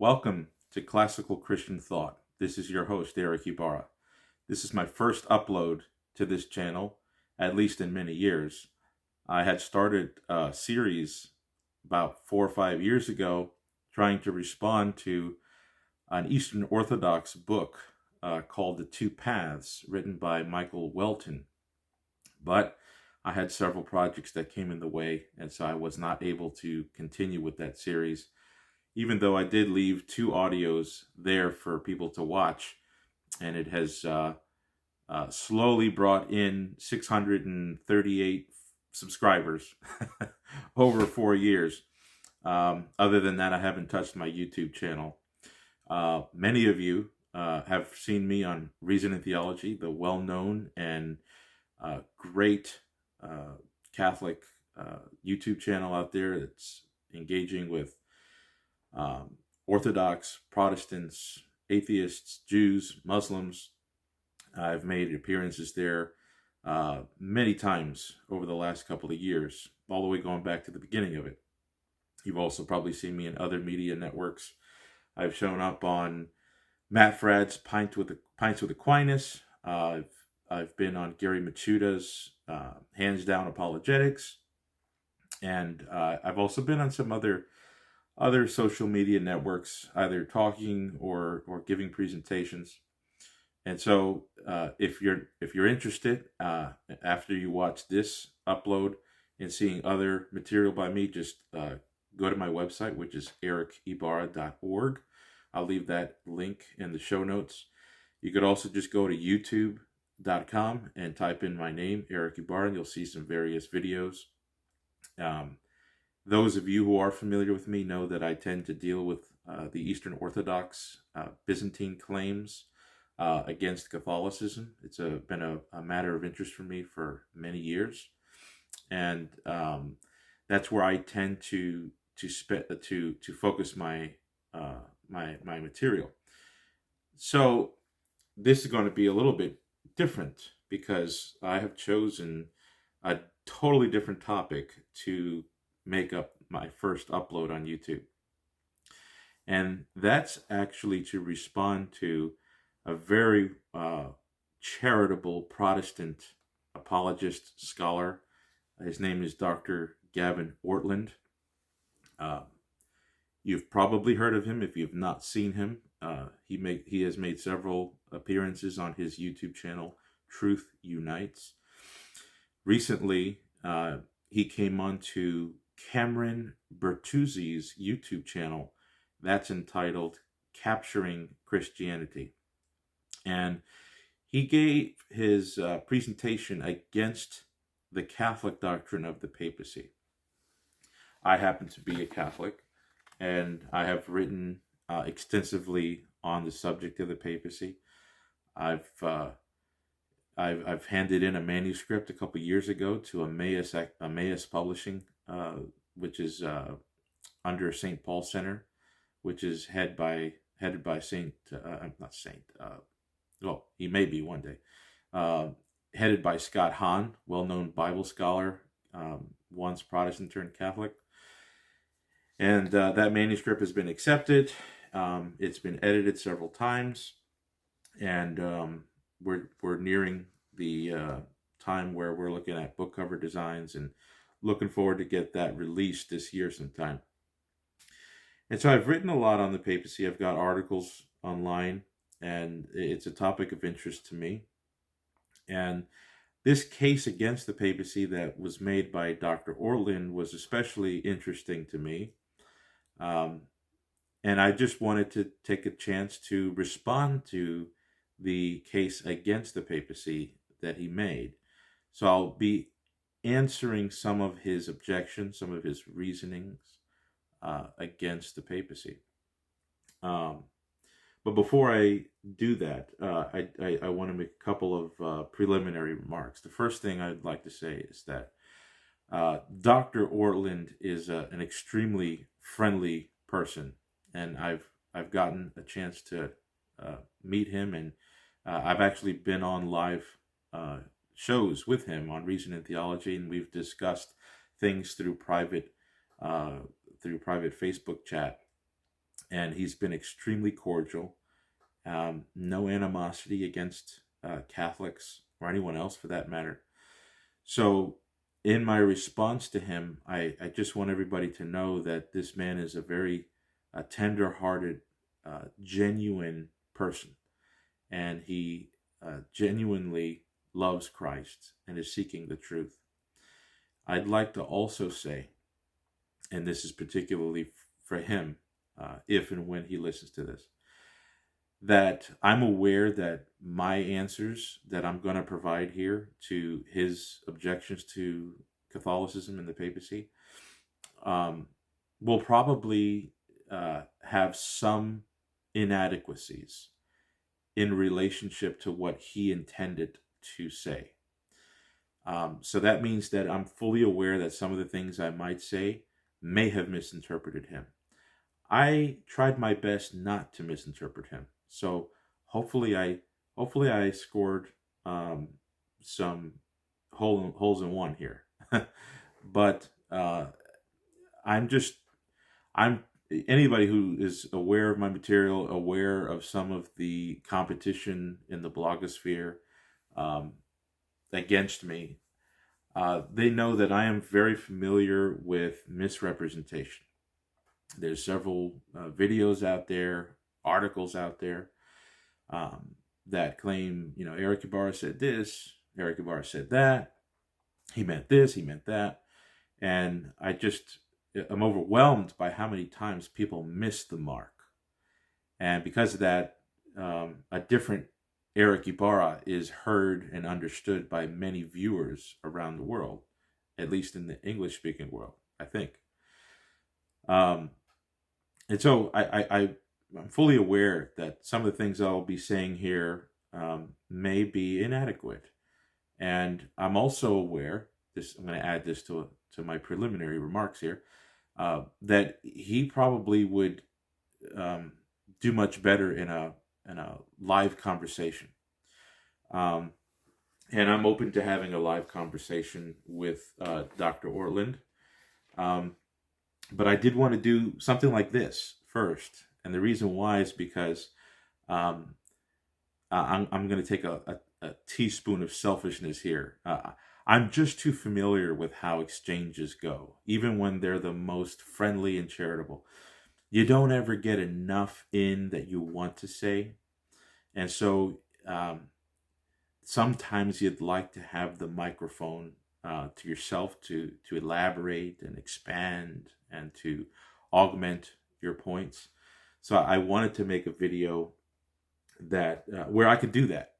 Welcome to Classical Christian Thought. This is your host, Erick Ybarra. This is my first upload to this channel, at least in many years. I had started a series about 4 or 5 years ago trying to respond to an Eastern Orthodox book called The Two Paths, written by Michael Welton. But I had several projects that came in the way, and so I was not able to continue with that series, even though I did leave 2 audios there for people to watch, and it has slowly brought in 638 subscribers over 4 years. Other than that, I haven't touched my YouTube channel. Many of you have seen me on Reason and Theology, the well-known and great Catholic YouTube channel out there that's engaging with Orthodox, Protestants, atheists, Jews, Muslims. I've made appearances there many times over the last couple of years, all the way going back to the beginning of it. You've also probably seen me in other media networks. I've shown up on Matt Fradd's Pints with Aquinas. I've been on Gary Machuda's Hands Down Apologetics, and I've also been on some other social media networks, either talking or giving presentations. And so, if you're interested, after you watch this upload and seeing other material by me, just go to my website, which is erickybarra.org. I'll leave that link in the show notes. You could also just go to youtube.com and type in my name, Erick Ybarra, and you'll see some various videos. Those of you who are familiar with me know that I tend to deal with the Eastern Orthodox Byzantine claims against Catholicism. It's been a matter of interest for me for many years, and that's where I tend to focus my material. So this is going to be a little bit different because I have chosen a totally different topic to make up my first upload on YouTube. And that's actually to respond to a very charitable Protestant apologist scholar. His name is Dr. Gavin Ortlund. You've probably heard of him if you've not seen him. He has made several appearances on his YouTube channel, Truth Unites. Recently, he came on to Cameron Bertuzzi's YouTube channel that's entitled Capturing Christianity. And he gave his presentation against the Catholic doctrine of the papacy. I happen to be a Catholic, and I have written extensively on the subject of the papacy. I've handed in a manuscript a couple years ago to Emmaus Publishing, which is under St. Paul Center, which is headed by he may be one day, headed by Scott Hahn, well-known Bible scholar, once Protestant turned Catholic. And that manuscript has been accepted. It's been edited several times, and we're nearing the time where we're looking at book cover designs and looking forward to get that released this year sometime. And so I've written a lot on the papacy. I've got articles online, and it's a topic of interest to me. And this case against the papacy that was made by Dr. Ortlund was especially interesting to me. And I just wanted to take a chance to respond to the case against the papacy that he made. So I'll be answering some of his objections, some of his reasonings against the papacy. But before I do that, I want to make a couple of preliminary remarks. The first thing I'd like to say is that Dr. Ortlund is an extremely friendly person, and I've gotten a chance to meet him, and I've actually been on live shows with him on Reason and Theology, and we've discussed things through private Facebook chat. and he's been extremely cordial. No animosity against Catholics or anyone else for that matter. So in my response to him, I just want everybody to know that this man is a very tender-hearted, genuine person, and he genuinely loves Christ and is seeking the truth. I'd like to also say, and this is particularly for him, if and when he listens to this, that I'm aware that my answers that I'm going to provide here to his objections to Catholicism and the papacy will probably have some inadequacies in relationship to what he intended to say. So that means that I'm fully aware that some of the things I might say may have misinterpreted him. I tried my best not to misinterpret him. So hopefully I scored some holes in one here. But I'm anybody who is aware of my material, aware of some of the competition in the blogosphere against me, they know that I am very familiar with misrepresentation. There's several videos out there, articles out there that claim, Erick Ybarra said this, Erick Ybarra said that, he meant this, he meant that. And I'm overwhelmed by how many times people miss the mark. And because of that, a different Erick Ybarra is heard and understood by many viewers around the world, at least in the English-speaking world, I think. And so I'm fully aware that some of the things I'll be saying here may be inadequate. And I'm also aware, I'm going to add this to my preliminary remarks here, that he probably would do much better in a live conversation. And I'm open to having a live conversation with Dr. Ortlund. But I did want to do something like this first. And the reason why is because I'm going to take a teaspoon of selfishness here. I'm just too familiar with how exchanges go, even when they're the most friendly and charitable. You don't ever get enough in that you want to say. And so sometimes you'd like to have the microphone to yourself to elaborate and expand and to augment your points. So I wanted to make a video that where I could do that.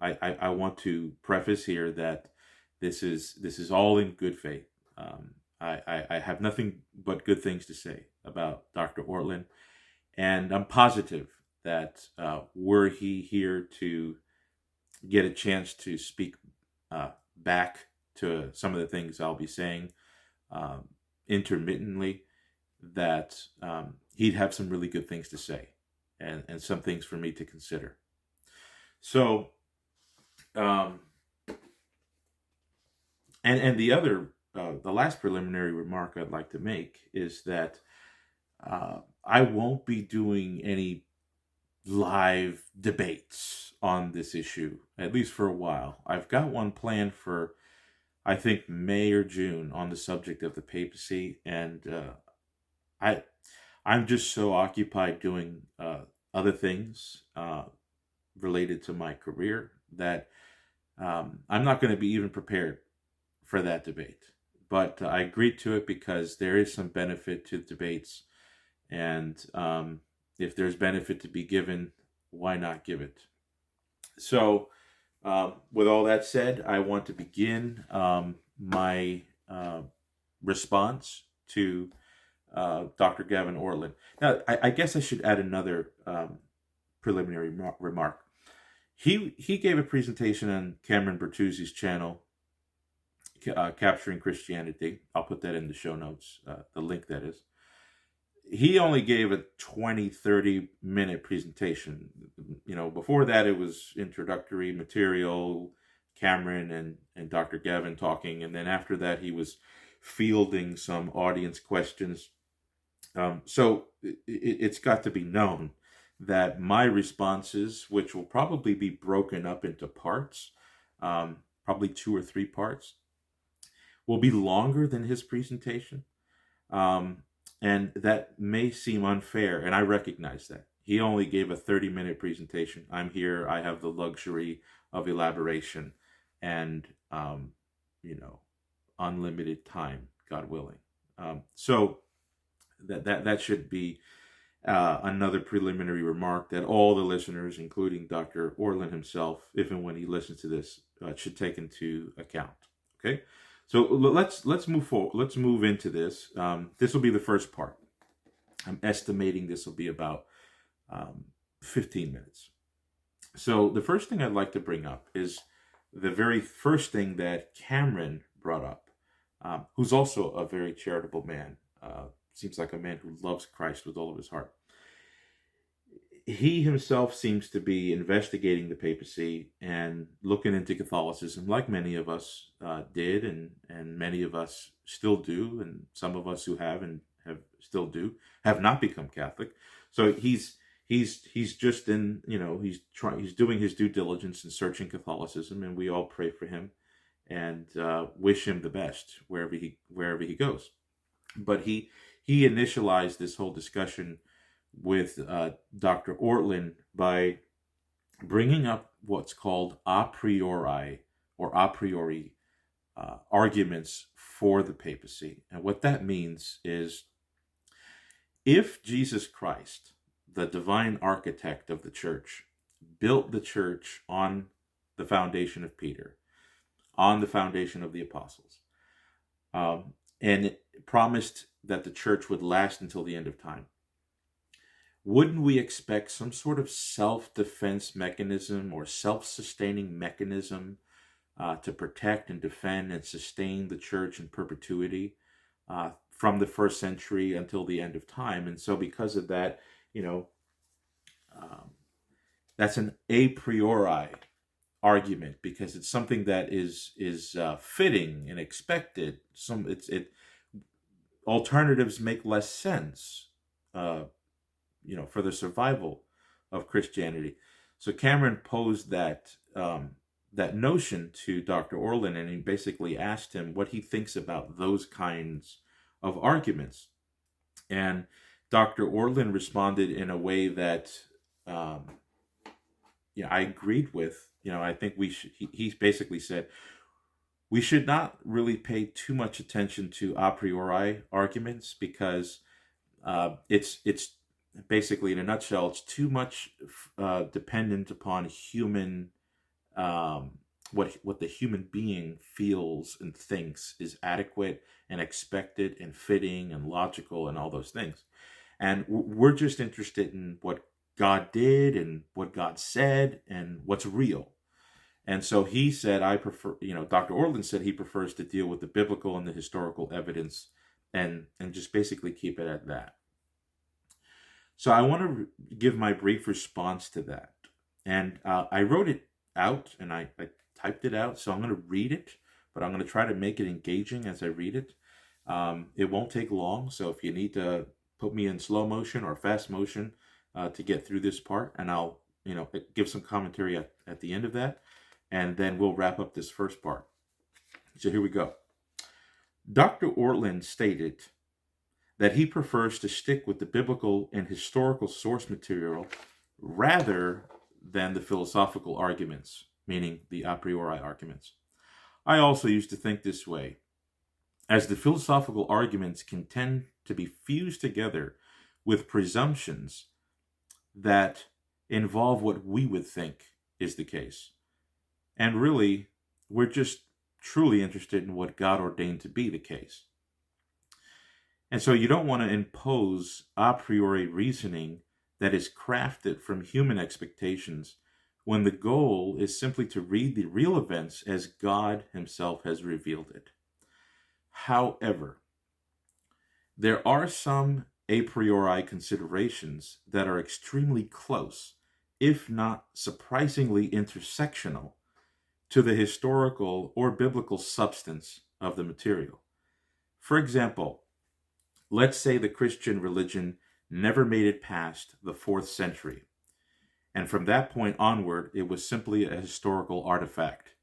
I want to preface here that this is all in good faith. I have nothing but good things to say about Dr. Ortlund, and I'm positive that were he here to get a chance to speak back to some of the things I'll be saying intermittently, that he'd have some really good things to say and some things for me to consider. So, and the last preliminary remark I'd like to make is that I won't be doing any live debates on this issue, at least for a while. I've got one planned for, I think, May or June on the subject of the papacy, and I'm just so occupied doing other things related to my career that I'm not going to be even prepared for that debate. But I agreed to it because there is some benefit to debates, and if there's benefit to be given, why not give it? So with all that said, I want to begin my response to Dr. Gavin Ortlund. Now, I guess I should add another preliminary remark. He gave a presentation on Cameron Bertuzzi's channel, Capturing Christianity. I'll put that in the show notes, the link that is. He only gave a 20-30 minute presentation. Before that it was introductory material, Cameron and Dr. Gavin talking, and then after that he was fielding some audience questions. So it's got to be known that my responses, which will probably be broken up into parts, probably 2 or 3 parts, will be longer than his presentation. And that may seem unfair, and I recognize that. He only gave a 30-minute presentation. I'm here. I have the luxury of elaboration and, unlimited time, God willing. So that should be another preliminary remark that all the listeners, including Dr. Ortlund himself, if and when he listens to this, should take into account. Okay, so let's move forward. Let's move into this. This will be the first part. I'm estimating this will be about 15 minutes. So the first thing I'd like to bring up is the very first thing that Cameron brought up, who's also a very charitable man. Seems like a man who loves Christ with all of his heart. He himself seems to be investigating the papacy and looking into Catholicism, like many of us did, and many of us still do, and some of us who have and have still do have not become Catholic. So he's just in, he's doing his due diligence in searching Catholicism, and we all pray for him and wish him the best wherever he goes. But he initialized this whole discussion with Dr. Ortlund by bringing up what's called a priori arguments for the papacy. And what that means is, if Jesus Christ, the divine architect of the church, built the church on the foundation of Peter, on the foundation of the apostles, and promised that the church would last until the end of time, wouldn't we expect some sort of self-defense mechanism or self-sustaining mechanism to protect and defend and sustain the church in perpetuity from the first century until the end of time? And so because of that, that's an a priori argument, because it's something that is fitting and expected. Alternatives make less sense, for the survival of Christianity. So Cameron posed that notion to Dr. Ortlund, and he basically asked him what he thinks about those kinds of arguments. And Dr. Ortlund responded in a way that I agreed with. I think he basically said, we should not really pay too much attention to a priori arguments, because it's basically, in a nutshell, it's too much dependent upon human, what the human being feels and thinks is adequate and expected and fitting and logical and all those things. And we're just interested in what God did and what God said and what's real. And so he said, Dr. Ortlund said he prefers to deal with the biblical and the historical evidence and just basically keep it at that. So I want to give my brief response to that. And I wrote it out and I typed it out. So I'm going to read it, but I'm going to try to make it engaging as I read it. It won't take long. So if you need to put me in slow motion or fast motion to get through this part, and I'll give some commentary at the end of that. And then we'll wrap up this first part. So here we go. Dr. Ortlund stated that he prefers to stick with the biblical and historical source material rather than the philosophical arguments, meaning the a priori arguments. I also used to think this way, as the philosophical arguments can tend to be fused together with presumptions that involve what we would think is the case. And really, we're just truly interested in what God ordained to be the case. And so you don't want to impose a priori reasoning that is crafted from human expectations when the goal is simply to read the real events as God himself has revealed it. However, there are some a priori considerations that are extremely close, if not surprisingly intersectional, to the historical or biblical substance of the material. For example, let's say the Christian religion never made it past the 4th century, and from that point onward, it was simply a historical artifact.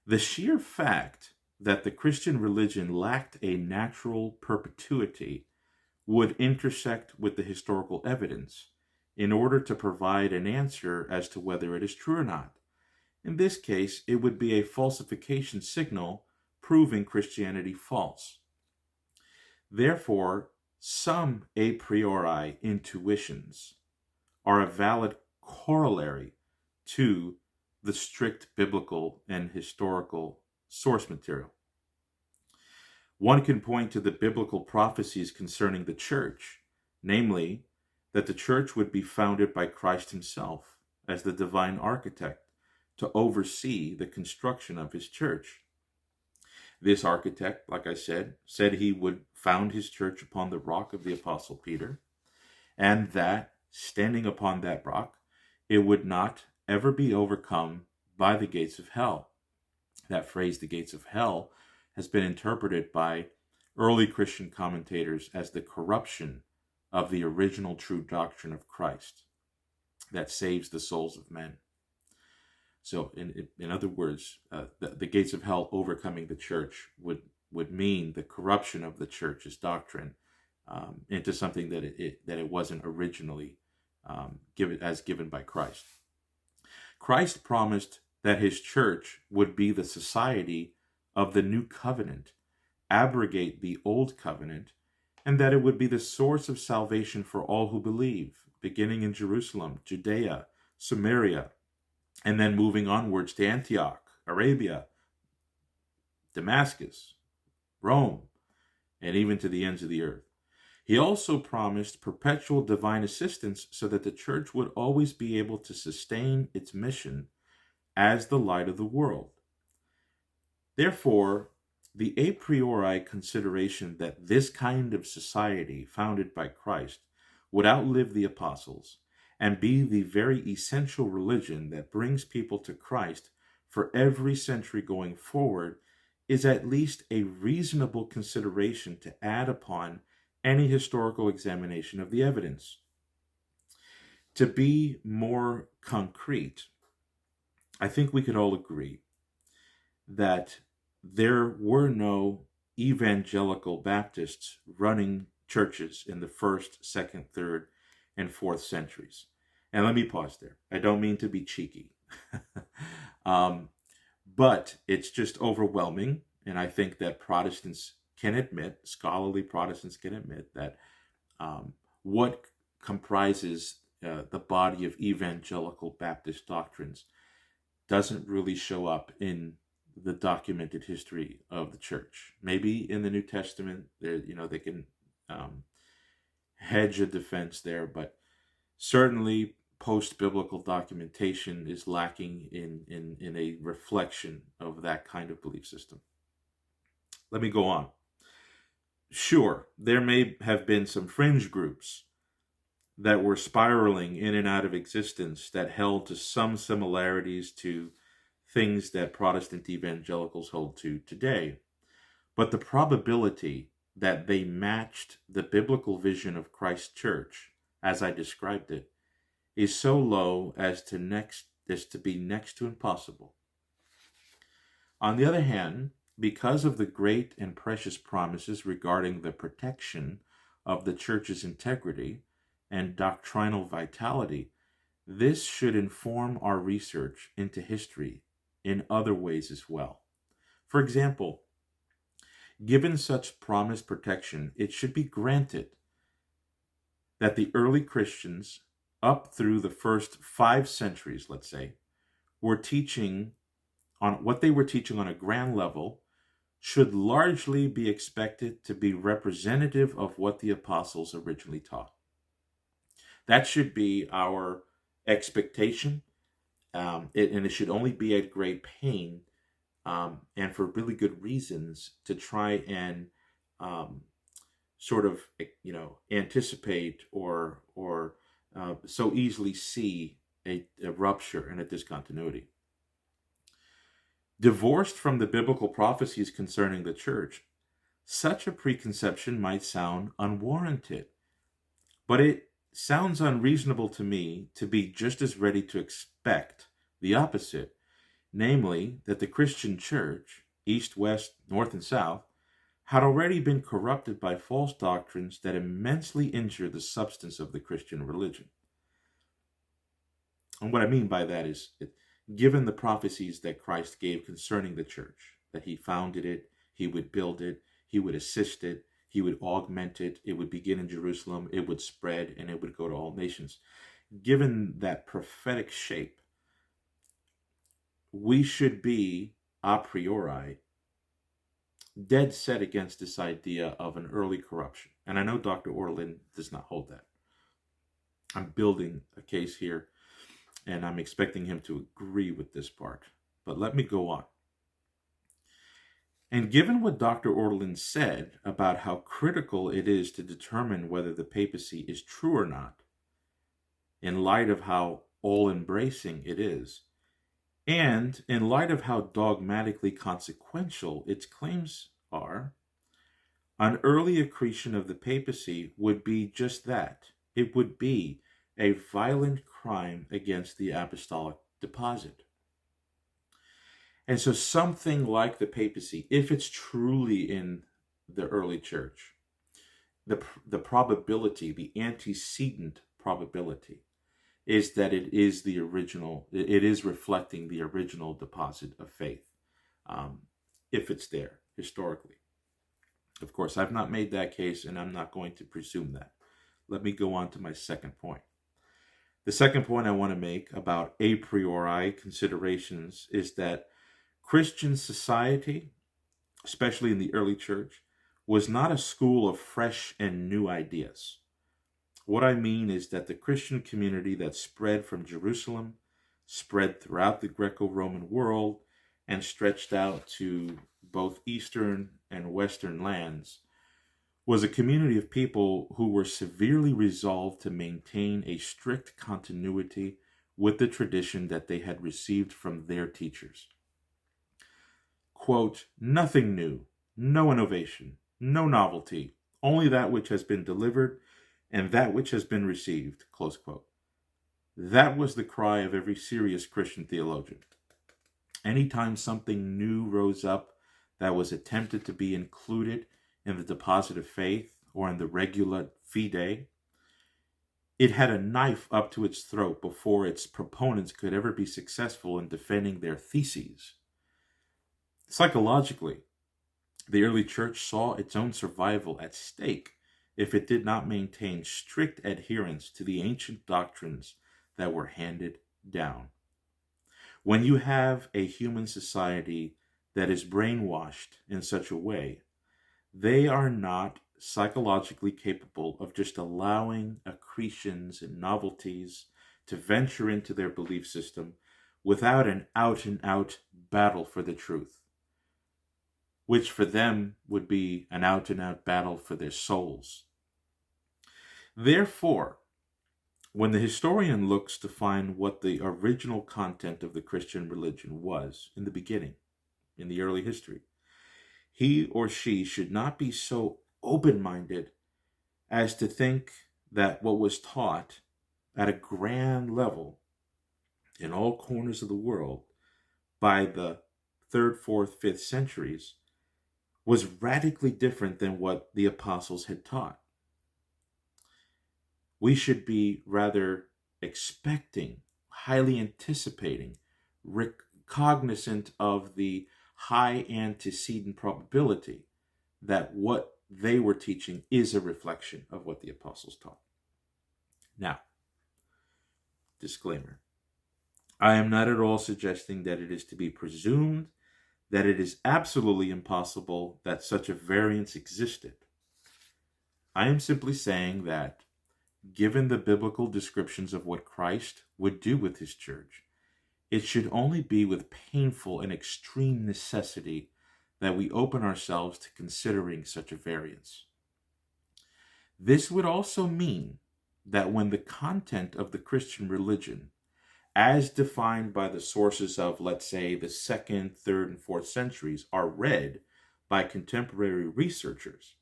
The sheer fact that the Christian religion lacked a natural perpetuity would intersect with the historical evidence in order to provide an answer as to whether it is true or not. In this case, it would be a falsification signal proving Christianity false. Therefore, some a priori intuitions are a valid corollary to the strict biblical and historical source material. One can point to the biblical prophecies concerning the church, namely, that the church would be founded by Christ himself as the divine architect to oversee the construction of his church. This architect, like I said he would found his church upon the rock of the Apostle Peter, and that, standing upon that rock, it would not ever be overcome by the gates of hell. That phrase, the gates of hell, has been interpreted by early Christian commentators as the corruption of the original true doctrine of Christ that saves the souls of men. So, in other words, the gates of hell overcoming the church would mean the corruption of the church's doctrine into something that it wasn't originally given by Christ. Christ promised that his church would be the society of the new covenant, abrogate the old covenant, and that it would be the source of salvation for all who believe, beginning in Jerusalem, Judea, Samaria, and then moving onwards to Antioch, Arabia, Damascus, Rome, and even to the ends of the earth. He also promised perpetual divine assistance so that the church would always be able to sustain its mission as the light of the world. Therefore, the a priori consideration that this kind of society founded by Christ would outlive the apostles and be the very essential religion that brings people to Christ for every century going forward is at least a reasonable consideration to add upon any historical examination of the evidence. To be more concrete, I think we could all agree that there were no evangelical Baptists running churches in the 1st, 2nd, 3rd, and 4th centuries. And let me pause there. I don't mean to be cheeky. But it's just overwhelming. And I think that Protestants can admit, scholarly Protestants can admit, that what comprises the body of evangelical Baptist doctrines doesn't really show up in the documented history of the church. Maybe in the New Testament, they can hedge a defense there, but certainly post-biblical documentation is lacking in a reflection of that kind of belief system. Let me go on. Sure, there may have been some fringe groups that were spiraling in and out of existence that held to some similarities to things that Protestant evangelicals hold to today. But the probability that they matched the biblical vision of Christ's church, as I described it, is so low as to be next to impossible. On the other hand, because of the great and precious promises regarding the protection of the church's integrity and doctrinal vitality, this should inform our research into history in other ways as well. For example, given such promised protection, it should be granted that the early Christians, up through the first 5 centuries, let's say, were teaching on what they were teaching on a grand level should largely be expected to be representative of what the apostles originally taught. That should be our expectation, and it should only be at great pain and for really good reasons to try and anticipate or so easily see a rupture and a discontinuity. Divorced from the biblical prophecies concerning the church, Such a preconception might sound unwarranted, but it sounds unreasonable to me to be just as ready to expect the opposite, namely that the Christian church, east, west, north, and south, had already been corrupted by false doctrines that immensely injure the substance of the Christian religion. And what I mean by that is, given the prophecies that Christ gave concerning the church, that he founded it, he would build it, he would assist it, he would augment it, it would begin in Jerusalem, it would spread, and it would go to all nations. Given that prophetic shape, we should be, a priori, dead set against this idea of an early corruption. And I know Dr. Ortlund does not hold that. I'm building a case here, and I'm expecting him to agree with this part. But let me go on. And given what Dr. Ortlund said about how critical it is to determine whether the papacy is true or not, in light of how all-embracing it is, and in light of how dogmatically consequential its claims are, an early accretion of the papacy would be just that. It would be a violent crime against the apostolic deposit. And so something like the papacy, if it's truly in the early church, the probability, the antecedent probability, is that it is the original, it is reflecting the original deposit of faith, if it's there historically. Of course, I've not made that case, and I'm not going to presume that. Let me go on to my second point. The second point I want to make about a priori considerations is that Christian society, especially in the early church, was not a school of fresh and new ideas. What I mean is that the Christian community that spread from Jerusalem, spread throughout the Greco-Roman world, and stretched out to both Eastern and Western lands, was a community of people who were severely resolved to maintain a strict continuity with the tradition that they had received from their teachers. Quote, nothing new, no innovation, no novelty, only that which has been delivered and that which has been received, close quote. That was the cry of every serious Christian theologian. Anytime something new rose up that was attempted to be included in the deposit of faith or in the regula fide, it had a knife up to its throat before its proponents could ever be successful in defending their theses. Psychologically, the early church saw its own survival at stake if it did not maintain strict adherence to the ancient doctrines that were handed down. When you have a human society that is brainwashed in such a way, they are not psychologically capable of just allowing accretions and novelties to venture into their belief system without an out-and-out battle for the truth, which for them would be an out-and-out battle for their souls. Therefore, when the historian looks to find what the original content of the Christian religion was in the beginning, in the early history, he or she should not be so open-minded as to think that what was taught at a grand level in all corners of the world by the 3rd, 4th, 5th centuries was radically different than what the apostles had taught. We should be rather expecting, highly anticipating, cognizant of the high antecedent probability that what they were teaching is a reflection of what the apostles taught. Now, disclaimer. I am not at all suggesting that it is to be presumed that it is absolutely impossible that such a variance existed. I am simply saying that, given the biblical descriptions of what Christ would do with his church, it should only be with painful and extreme necessity that we open ourselves to considering such a variance. This would also mean that when the content of the Christian religion, as defined by the sources of, let's say, the 2nd, 3rd, and 4th centuries, are read by contemporary researchers,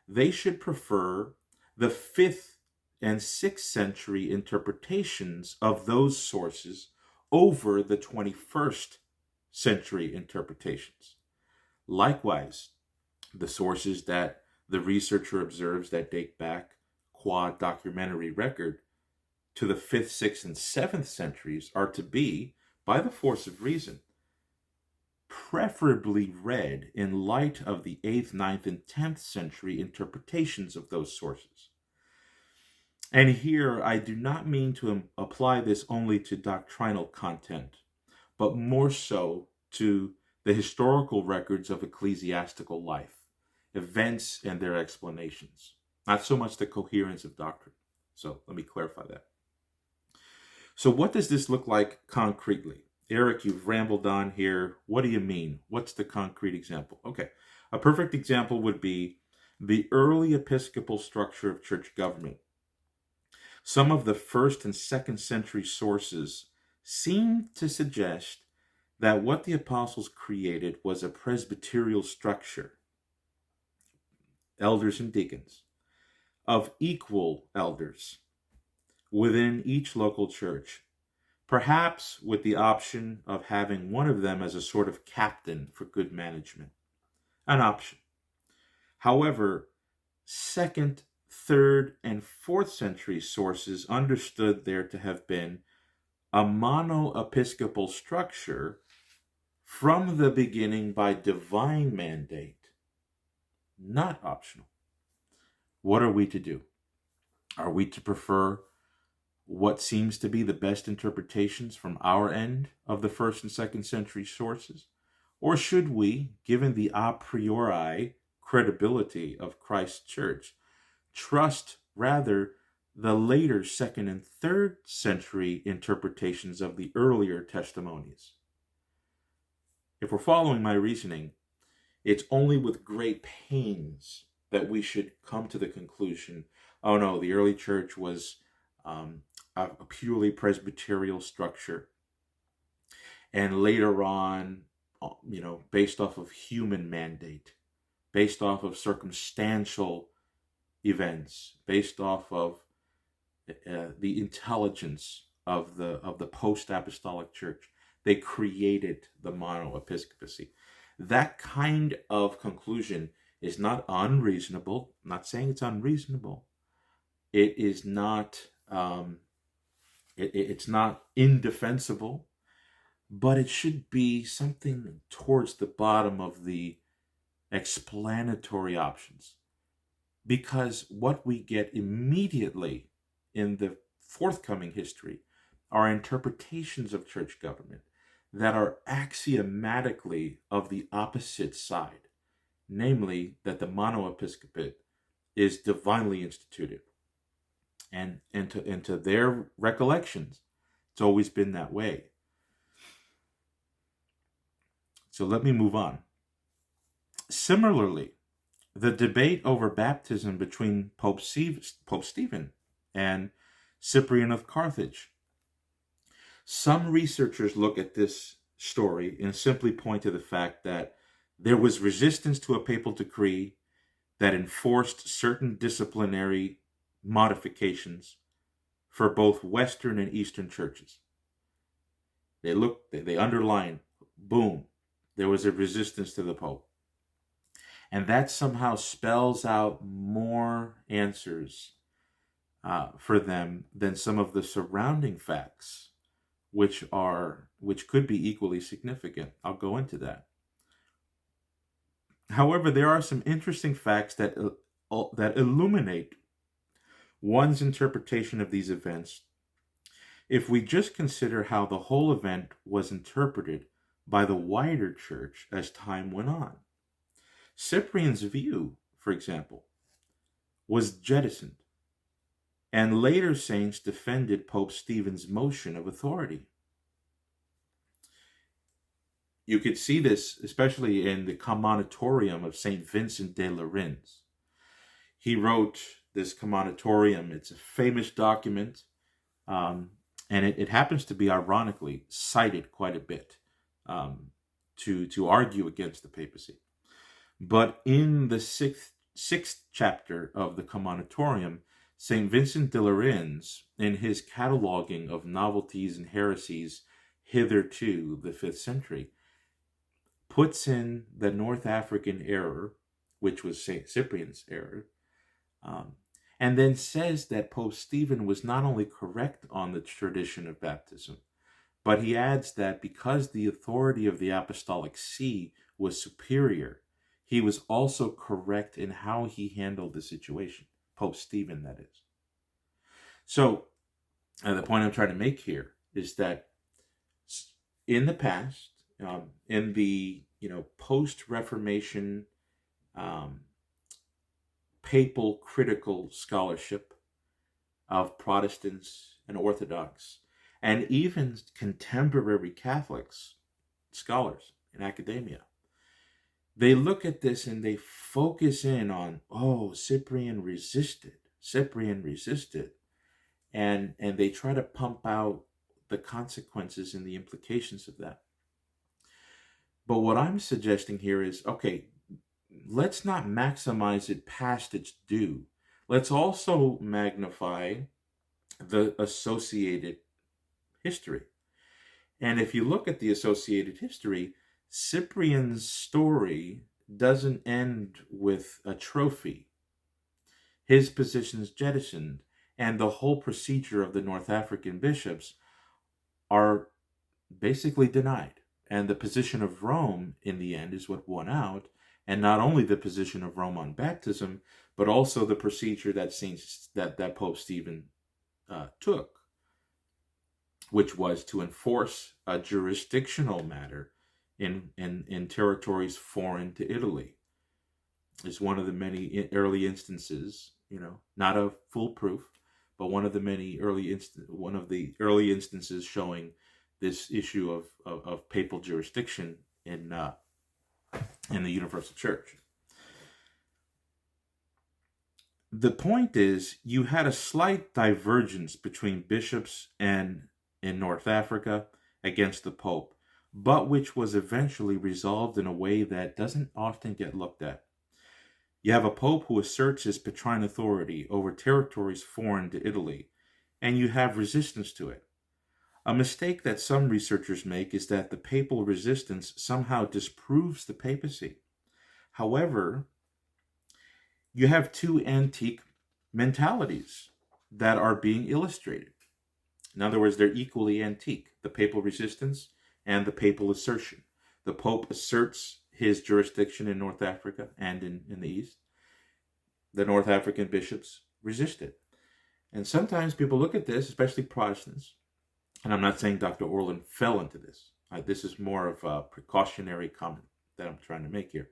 they should prefer the 5th and 6th century interpretations of those sources over the 21st century interpretations. Likewise, the sources that the researcher observes that date back, qua documentary record, to the 5th, 6th, and 7th centuries are to be, by the force of reason, preferably read in light of the 8th, 9th, and 10th century interpretations of those sources. And here I do not mean to apply this only to doctrinal content, but more so to the historical records of ecclesiastical life, events and their explanations, not so much the coherence of doctrine. So let me clarify that. So what does this look like concretely? Erick, you've rambled on here. What do you mean? What's the concrete example? Okay, a perfect example would be the early episcopal structure of church government. Some of the 1st and 2nd century sources seem to suggest that what the apostles created was a presbyterial structure, elders and deacons, of equal elders within each local church, perhaps with the option of having one of them as a sort of captain for good management. An option. However, 2nd, 3rd, and 4th century sources understood there to have been a mono-episcopal structure from the beginning by divine mandate, not optional. What are we to do? Are we to prefer what seems to be the best interpretations from our end of the 1st and 2nd century sources? Or should we, given the a priori credibility of Christ's church, trust rather the later 2nd and 3rd century interpretations of the earlier testimonies? If we're following my reasoning, it's only with great pains that we should come to the conclusion, oh no, the early church was a purely presbyterial structure. And later on, based off of human mandate, based off of circumstantial events, based off of the intelligence of the post-apostolic church, they created the mono-episcopacy. That kind of conclusion is not unreasonable. I'm not saying it's unreasonable. It is not. It's not indefensible, but it should be something towards the bottom of the explanatory options. Because what we get immediately in the forthcoming history are interpretations of church government that are axiomatically of the opposite side, namely that the monoepiscopate is divinely instituted. And to their recollections, it's always been that way. So let me move on. Similarly, the debate over baptism between Pope Stephen and Cyprian of Carthage. Some researchers look at this story and simply point to the fact that there was resistance to a papal decree that enforced certain disciplinary modifications for both Western and Eastern churches. They underline, boom, there was a resistance to the Pope. And that somehow spells out more answers for them than some of the surrounding facts, which could be equally significant. I'll go into that. However, there are some interesting facts that illuminate one's interpretation of these events if we just consider how the whole event was interpreted by the wider church as time went on. Cyprian's view, for example, was jettisoned, and later saints defended Pope Stephen's motion of authority. You could see this especially in the Commonitorium of St. Vincent de Lerins. He wrote this Commonitorium. It's a famous document, and it happens to be, ironically, cited quite a bit to argue against the papacy. But in the sixth chapter of the Commonitorium, St. Vincent de Lerins, in his cataloging of novelties and heresies hitherto the 5th century, puts in the North African error, which was St. Cyprian's error, and then says that Pope Stephen was not only correct on the tradition of baptism, but he adds that because the authority of the Apostolic See was superior, he was also correct in how he handled the situation. Pope Stephen, that is. So, the point I'm trying to make here is that in the past, in the post-Reformation papal critical scholarship of Protestants and Orthodox, and even contemporary Catholics, scholars in academia, they look at this and they focus in on, Cyprian resisted, and they try to pump out the consequences and the implications of that. But what I'm suggesting here is, okay, let's not maximize it past its due. Let's also magnify the associated history. And if you look at the associated history, Cyprian's story doesn't end with a trophy. His position is jettisoned, and the whole procedure of the North African bishops are basically denied. And the position of Rome, in the end, is what won out. And not only the position of Rome on baptism, but also the procedure that Pope Stephen took, which was to enforce a jurisdictional matter in territories foreign to Italy. It's one of the many early instances, not a foolproof, but one of the early instances showing this issue of papal jurisdiction in the Universal Church. The point is, you had a slight divergence between bishops in North Africa against the Pope, but which was eventually resolved in a way that doesn't often get looked at. You have a Pope who asserts his Petrine authority over territories foreign to Italy, and you have resistance to it. A mistake that some researchers make is that the papal resistance somehow disproves the papacy. However, you have two antique mentalities that are being illustrated. In other words, they're equally antique, the papal resistance and the papal assertion. The Pope asserts his jurisdiction in North Africa and in the East. The North African bishops resist it. And sometimes people look at this, especially Protestants, and I'm not saying Dr. Ortlund fell into this. This is more of a precautionary comment that I'm trying to make here.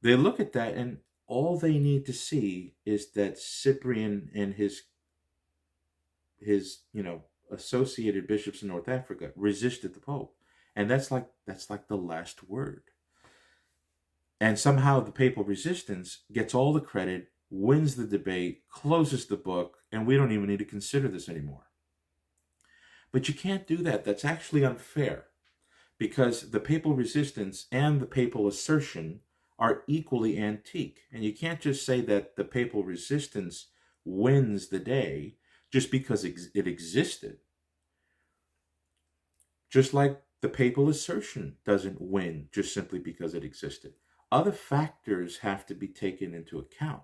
They look at that, and all they need to see is that Cyprian and his associated bishops in North Africa resisted the Pope, and that's like the last word. And somehow the papal resistance gets all the credit, wins the debate, closes the book, and we don't even need to consider this anymore. But you can't do that. That's actually unfair, because the papal resistance and the papal assertion are equally antique. And you can't just say that the papal resistance wins the day just because it existed. Just like the papal assertion doesn't win just simply because it existed. Other factors have to be taken into account.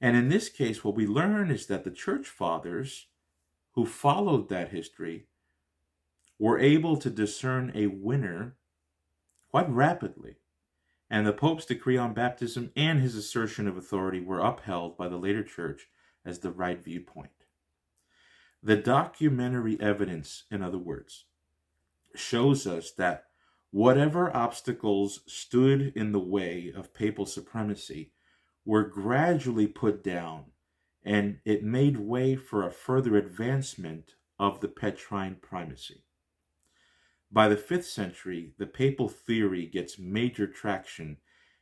And in this case, what we learn is that the church fathers who followed that history were able to discern a winner quite rapidly. And the Pope's decree on baptism and his assertion of authority were upheld by the later church as the right viewpoint. The documentary evidence, in other words, shows us that whatever obstacles stood in the way of papal supremacy were gradually put down, and it made way for a further advancement of the Petrine primacy. By the 5th century, the papal theory gets major traction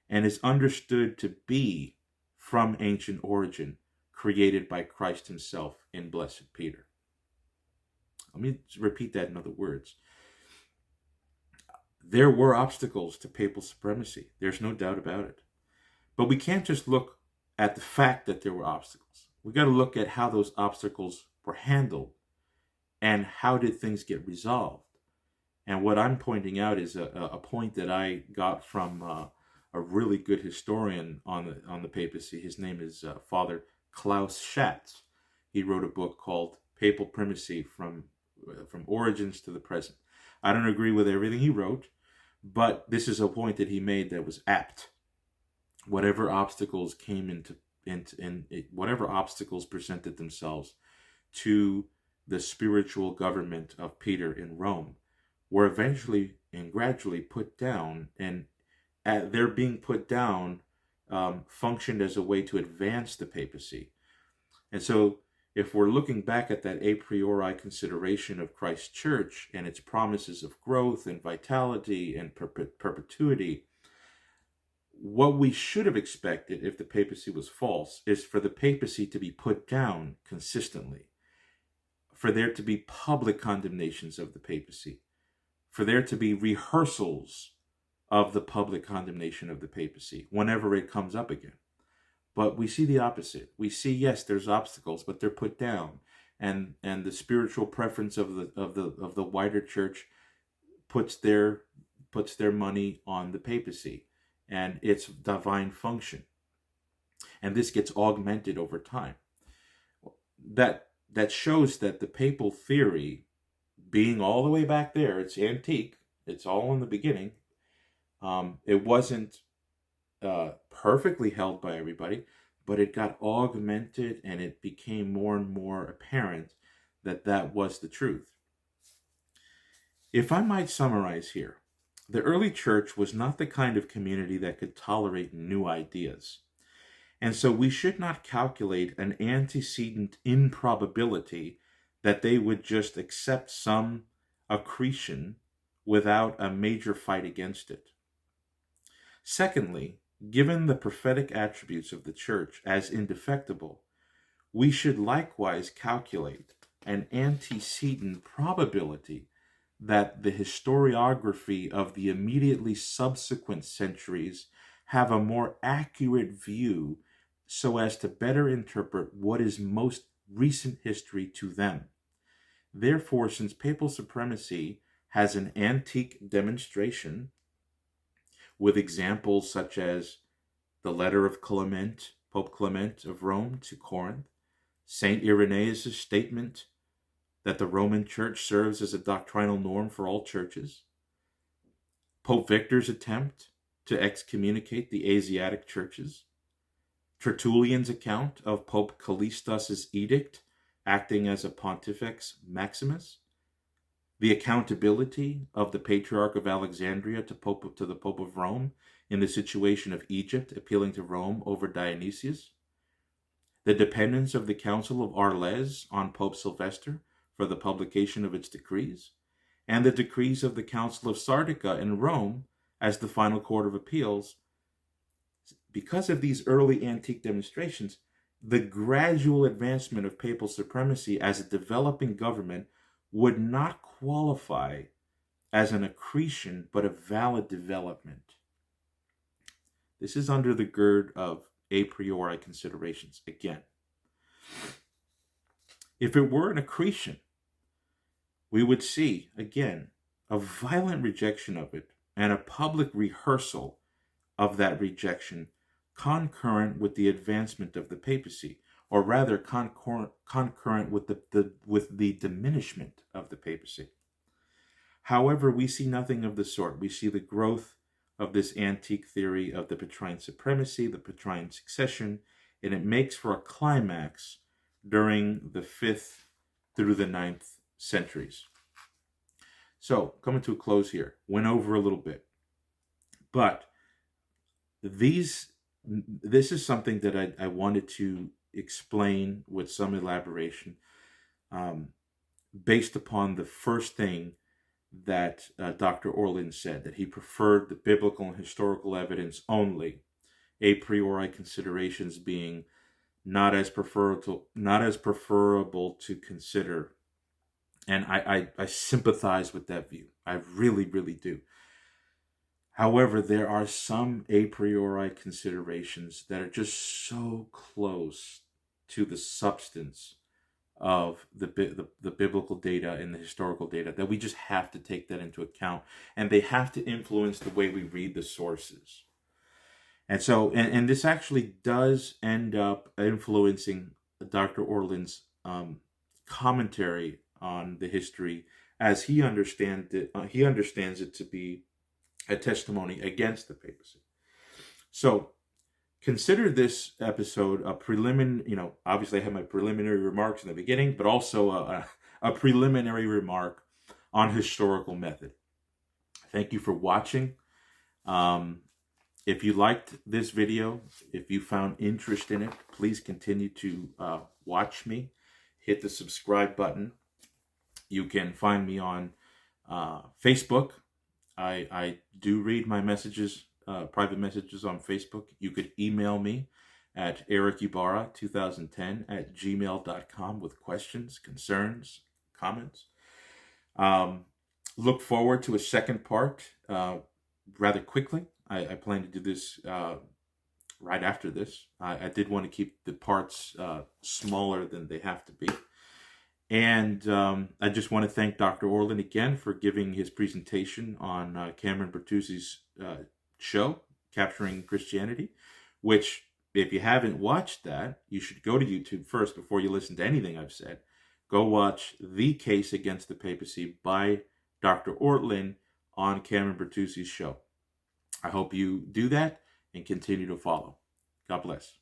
and is understood to be, from ancient origin, created by Christ himself in Blessed Peter. Let me repeat that in other words. there were obstacles to papal supremacy. There's no doubt about it. But we can't just look at the fact that there were obstacles. We got to look at how those obstacles were handled and how did things get resolved. And what I'm pointing out is a point that I got from a really good historian on the papacy. His name is Father Klaus Schatz. He wrote a book called Papal Primacy from Origins to the Present. I don't agree with everything he wrote, but this is a point that he made that was apt. Whatever obstacles came whatever obstacles presented themselves to the spiritual government of Peter in Rome were eventually and gradually put down, and their being put down functioned as a way to advance the papacy. And so if we're looking back at that a priori consideration of Christ's church and its promises of growth and vitality and perpetuity, what we should have expected if the papacy was false is for the papacy to be put down consistently, for there to be public condemnations of the papacy, for there to be rehearsals of the public condemnation of the papacy whenever it comes up again. But we see the opposite. We see, yes, there's obstacles, but they're put down, and the spiritual preference of the wider church puts their money on the papacy and its divine function, and this gets augmented over time. That shows that the papal theory, being all the way back there, it's antique. It's all in the beginning. It wasn't perfectly held by everybody, but it got augmented and it became more and more apparent that was the truth. If I might summarize here, the early church was not the kind of community that could tolerate new ideas. And so we should not calculate an antecedent improbability that they would just accept some accretion without a major fight against it. Secondly, given the prophetic attributes of the church as indefectible, we should likewise calculate an antecedent probability that the historiography of the immediately subsequent centuries have a more accurate view so as to better interpret what is most recent history to them. Therefore, since papal supremacy has an antique demonstration with examples such as the letter of Clement, Pope Clement of Rome to Corinth, St. Irenaeus' statement that the Roman Church serves as a doctrinal norm for all churches, Pope Victor's attempt to excommunicate the Asiatic churches, Tertullian's account of Pope Callistus' edict acting as a Pontifex Maximus, the accountability of the Patriarch of Alexandria to the Pope of Rome in the situation of Egypt appealing to Rome over Dionysius, the dependence of the Council of Arles on Pope Sylvester for the publication of its decrees, and the decrees of the Council of Sardica in Rome as the final court of appeals. Because of these early antique demonstrations, the gradual advancement of papal supremacy as a developing government would not qualify as an accretion, but a valid development. This is under the gird of a priori considerations again. If it were an accretion, we would see, again, a violent rejection of it and a public rehearsal of that rejection concurrent with the advancement of the papacy, or rather concurrent with the diminishment of the papacy. However, we see nothing of the sort. We see the growth of this antique theory of the Petrine supremacy, the Petrine succession, and it makes for a climax during the 5th through the 9th centuries. So, coming to a close here, went over a little bit, but this is something that I wanted to explain with some elaboration based upon the first thing that Dr. Ortlund said, that he preferred the biblical and historical evidence only, a priori considerations being not as preferable to consider. And I sympathize with that view. I really, really do. However, there are some a priori considerations that are just so close to the substance of the biblical data and the historical data that we just have to take that into account, and they have to influence the way we read the sources. And so, and this actually does end up influencing Dr. Ortlund's commentary on the history, as he understands it. He understands it to be a testimony against the papacy. So consider this episode a preliminary, obviously I have my preliminary remarks in the beginning, but also a preliminary remark on historical method. Thank you for watching. If you liked this video, if you found interest in it, please continue to watch me. Hit the subscribe button. You can find me on Facebook. I do read my messages, private messages on Facebook. You could email me at Erick Ybarra 2010 at gmail.com with questions, concerns, comments. Look forward to a second part rather quickly. I plan to do this right after this. I did want to keep the parts smaller than they have to be. And I just want to thank Dr. Ortlund again for giving his presentation on Cameron Bertuzzi's show, Capturing Christianity, which, if you haven't watched that, you should go to YouTube first before you listen to anything I've said. Go watch The Case Against the Papacy by Dr. Ortlund on Cameron Bertuzzi's show. I hope you do that and continue to follow. God bless.